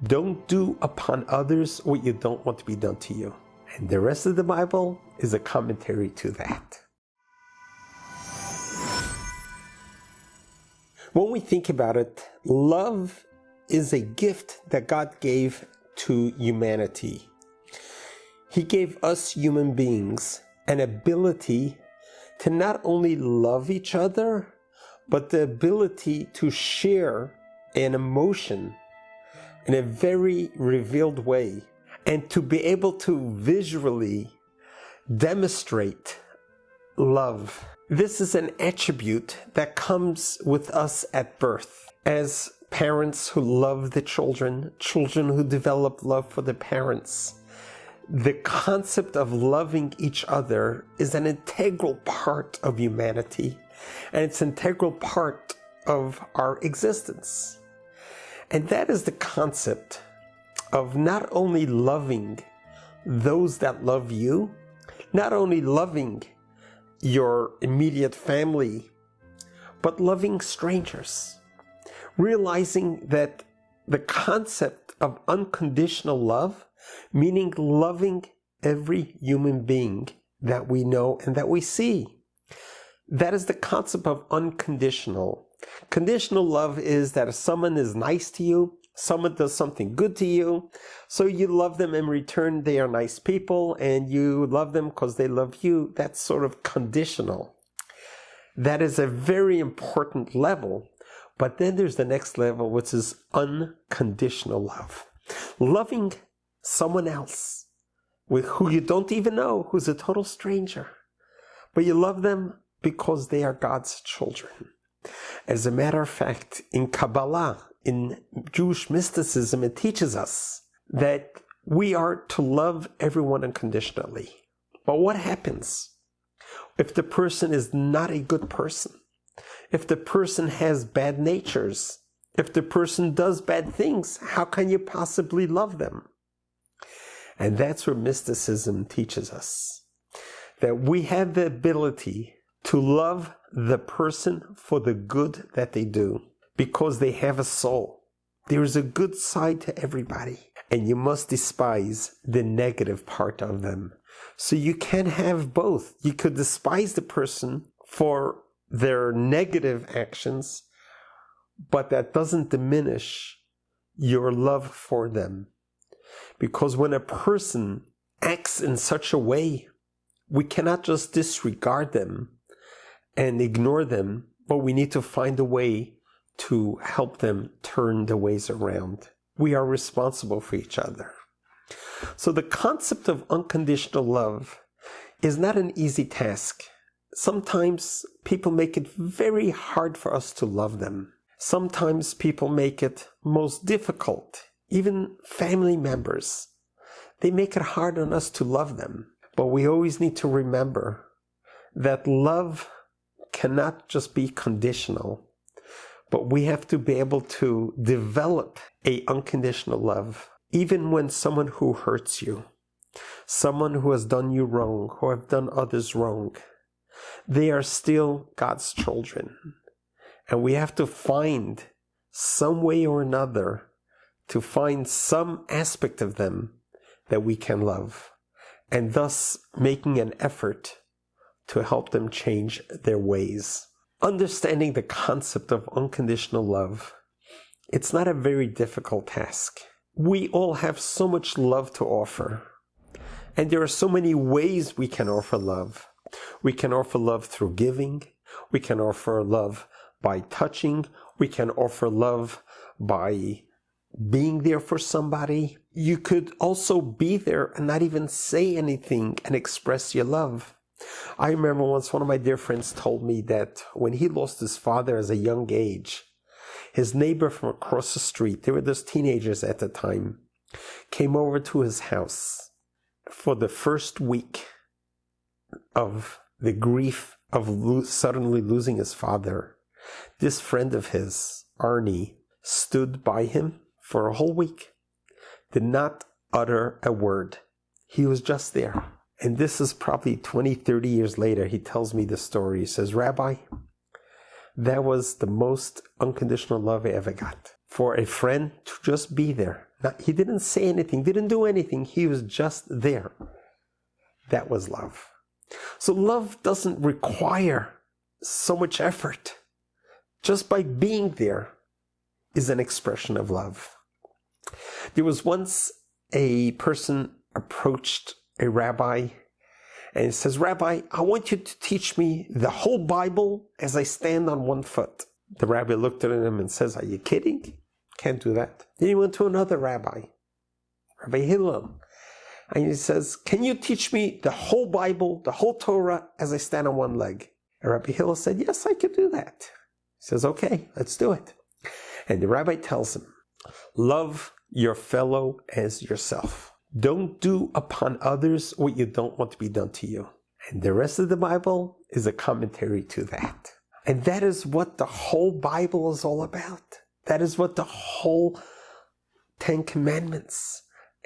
Don't do upon others what you don't want to be done to you. And the rest of the Bible is a commentary to that. When we think about it, love is a gift that God gave to humanity. He gave us human beings an ability to not only love each other, but the ability to share an emotion in a very revealed way, and to be able to visually demonstrate love. This is an attribute that comes with us at birth. As parents who love the children who develop love for the parents, the concept of loving each other is an integral part of humanity, and it's an integral part of our existence. And that is the concept of not only loving those that love you, not only loving your immediate family, but loving strangers. Realizing that the concept of unconditional love, meaning loving every human being that we know and that we see. That is the concept of unconditional. Conditional love is that if someone is nice to you, someone does something good to you, so you love them in return. They are nice people and you love them because they love you. That's sort of conditional. That is a very important level. But then there's the next level, which is unconditional love. Loving someone else with who you don't even know, who's a total stranger, but you love them because they are God's children. As a matter of fact, in Kabbalah, in Jewish mysticism, it teaches us that we are to love everyone unconditionally. But what happens if the person is not a good person? If the person has bad natures? If the person does bad things, how can you possibly love them? And that's where mysticism teaches us that we have the ability to love the person for the good that they do, because they have a soul. There is a good side to everybody, and you must despise the negative part of them. So you can have both. You could despise the person for their negative actions, but that doesn't diminish your love for them. Because when a person acts in such a way, we cannot just disregard them and ignore them, but we need to find a way to help them turn the ways around. We are responsible for each other. So the concept of unconditional love is not an easy task. Sometimes people make it very hard for us to love them. Sometimes people make it most difficult. Even family members, they make it hard on us to love them. But we always need to remember that love cannot just be conditional, but we have to be able to develop an unconditional love. Even when someone who hurts you, someone who has done you wrong, who have done others wrong, they are still God's children. And we have to find some way or another to find some aspect of them that we can love, and thus making an effort to help them change their ways. Understanding the concept of unconditional love, it's not a very difficult task. We all have so much love to offer, and there are so many ways we can offer love. We can offer love through giving. We can offer love by touching. We can offer love by being there for somebody. You could also be there and not even say anything and express your love. I remember once one of my dear friends told me that when he lost his father at a young age, his neighbor from across the street, they were just teenagers at the time, came over to his house for the first week of the grief of suddenly losing his father. This friend of his, Arnie, stood by him for a whole week, did not utter a word. He was just there. And this is probably 20, 30 years later, he tells me the story. He says, Rabbi, that was the most unconditional love I ever got. For a friend to just be there He didn't say anything, didn't do anything. He was just there. That was love. So love doesn't require so much effort. Just by being there is an expression of love. There was once a person approached a rabbi and he says, "Rabbi, I want you to teach me the whole Bible as I stand on one foot." The rabbi looked at him and says, "Are you kidding? Can't do that." Then he went to another rabbi, Rabbi Hillel, and he says, "Can you teach me the whole Bible, the whole Torah as I stand on one leg?" And Rabbi Hillel said, "Yes, I could do that." He says, "Okay, let's do it." And the rabbi tells him, "Love your fellow as yourself. Don't do upon others what you don't want to be done to you." And the rest of the Bible is a commentary to that. And that is what the whole Bible is all about. That is what the whole Ten Commandments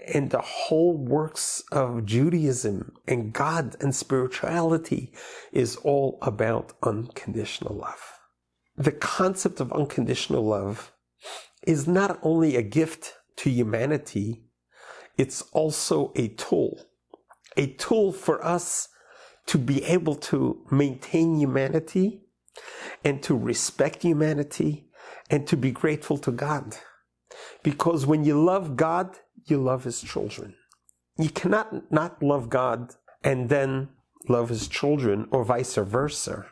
and the whole works of Judaism and God and spirituality is all about unconditional love. The concept of unconditional love is not only a gift to humanity, it's also a tool for us to be able to maintain humanity and to respect humanity and to be grateful to God. Because when you love God, you love His children. You cannot not love God and then love His children, or vice versa.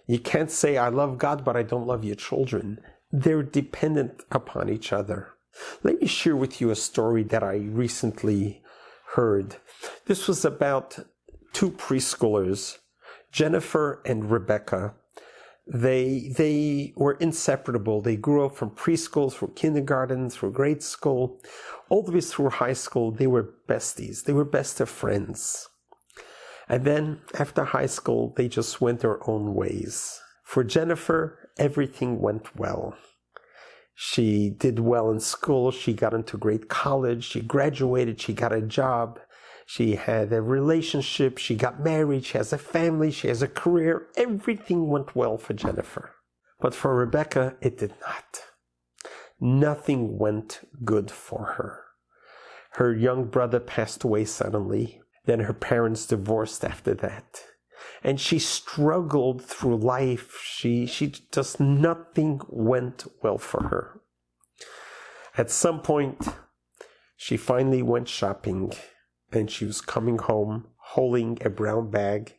You can't say, "I love God, but I don't love your children." They're dependent upon each other. Let me share with you a story that I recently heard. This was about two preschoolers, Jennifer and Rebecca. They were inseparable. They grew up from preschool, through kindergarten, through grade school, all the way through high school. They were besties. They were best of friends. And then after high school, they just went their own ways. For Jennifer, everything went well. She did well in school. She got into great college. She graduated. She got a job. She had a relationship. She got married. She has a family. She has a career. Everything went well for Jennifer. But for Rebecca, it did not. Nothing went good for her. Her young brother passed away suddenly. Then her parents divorced after that. And she struggled through life. She just, nothing went well for her. At some point, she finally went shopping, and she was coming home holding a brown bag.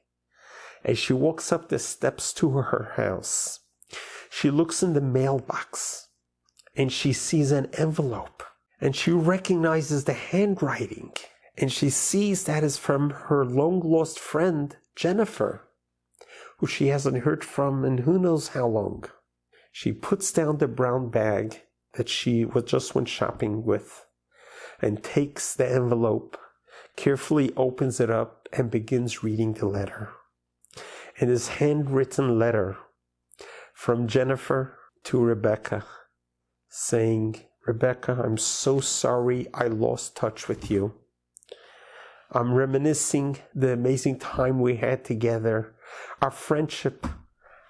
As she walks up the steps to her house, she looks in the mailbox, and she sees an envelope, and she recognizes the handwriting, and she sees that is from her long-lost friend, Jennifer, who she hasn't heard from in who knows how long. She puts down the brown bag that she just went shopping with and takes the envelope, carefully opens it up, and begins reading the letter. And this handwritten letter from Jennifer to Rebecca, saying, "Rebecca, I'm so sorry I lost touch with you. I'm reminiscing the amazing time we had together, our friendship,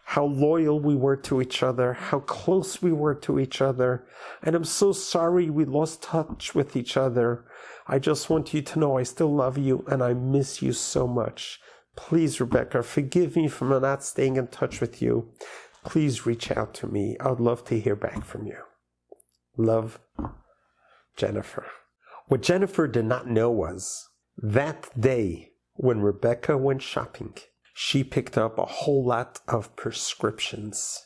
how loyal we were to each other, how close we were to each other, and I'm so sorry we lost touch with each other. I just want you to know I still love you and I miss you so much. Please, Rebecca, forgive me for not staying in touch with you. Please reach out to me. I'd love to hear back from you. Love, Jennifer." What Jennifer did not know was, that day when Rebecca went shopping, she picked up a whole lot of prescriptions.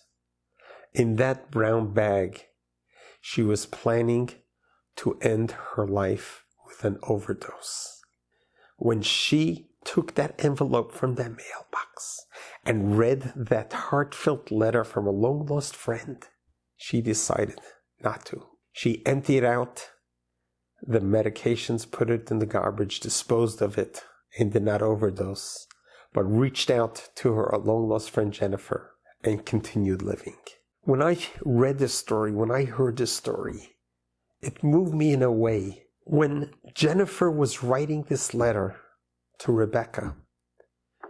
In that brown bag, she was planning to end her life with an overdose. When she took that envelope from that mailbox and read that heartfelt letter from a long-lost friend, she decided not to. She emptied out the medications, put it in the garbage, disposed of it, and did not overdose, but reached out to her long-lost friend Jennifer and continued living. When I read this story, when I heard this story, it moved me in a way. When Jennifer was writing this letter to Rebecca,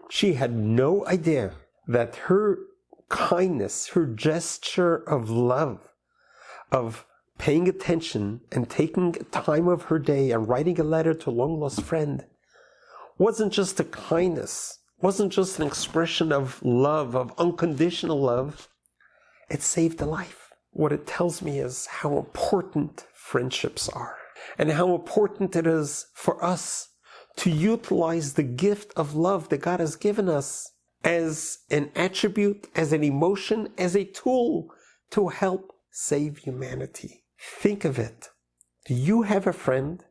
she had no idea that her kindness, her gesture of love, of paying attention and taking time of her day and writing a letter to a long-lost friend wasn't just a kindness, wasn't just an expression of love, of unconditional love. It saved a life. What it tells me is how important friendships are and how important it is for us to utilize the gift of love that God has given us as an attribute, as an emotion, as a tool to help save humanity. Think of it. Do you have a friend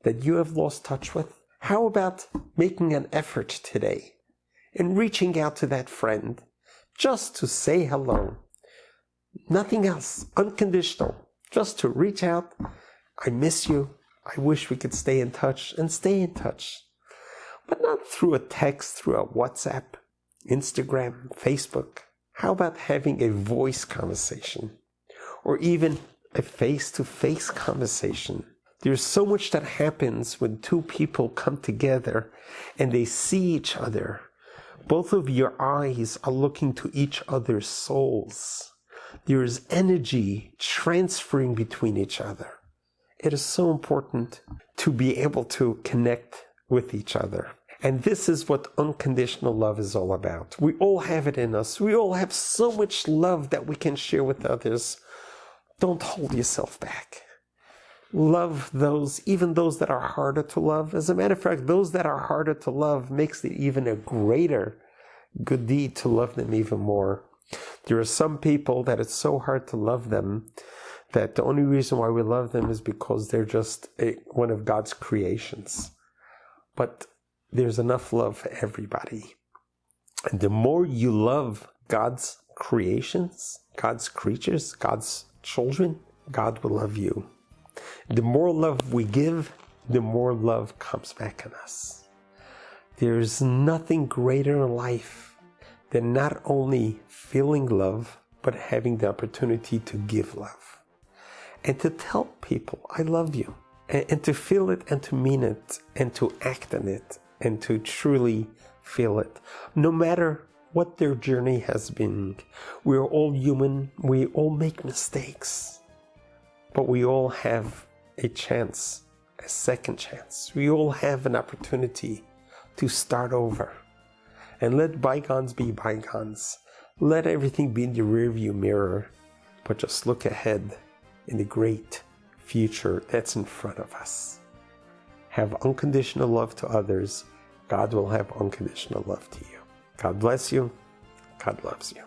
that you have lost touch with? How about making an effort today in reaching out to that friend just to say hello? Nothing else, unconditional, just to reach out. I miss you. I wish we could stay in touch, and stay in touch. But not through a text, through a WhatsApp, Instagram, Facebook. How about having a voice conversation or even a face-to-face conversation? There's so much that happens when two people come together and they see each other. Both of your eyes are looking to each other's souls. There is energy transferring between each other. It is so important to be able to connect with each other. And this is what unconditional love is all about. We all have it in us. We all have so much love that we can share with others. Don't hold yourself back. Love those, even those that are harder to love. As a matter of fact, those that are harder to love makes it even a greater good deed to love them even more. There are some people that it's so hard to love them that the only reason why we love them is because they're just one of God's creations. But there's enough love for everybody. And the more you love God's creations, God's creatures, God's children, God will love you. The more love we give, the more love comes back on us. There's nothing greater in life than not only feeling love, but having the opportunity to give love. And to tell people, I love you. And to feel it and to mean it and to act on it and to truly feel it. No matter what their journey has been. We're all human. We all make mistakes. But we all have a chance, a second chance. We all have an opportunity to start over. And let bygones be bygones. Let everything be in the rearview mirror. But just look ahead in the great future that's in front of us. Have unconditional love to others. God will have unconditional love to you. God bless you. God loves you.